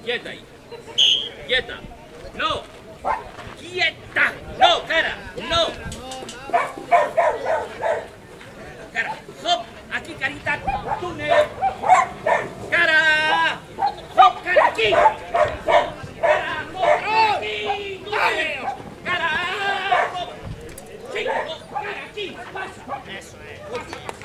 Quieta ahí. Quieta. No. Quieta. No, cara. No. Cara. Hop. Aquí, carita. Túnel. Cara. Hop, cara, aquí. Cara, hop, aquí. Túnel. Cara. Hop. Sí, hop, cara, aquí. Pasa. Eso es.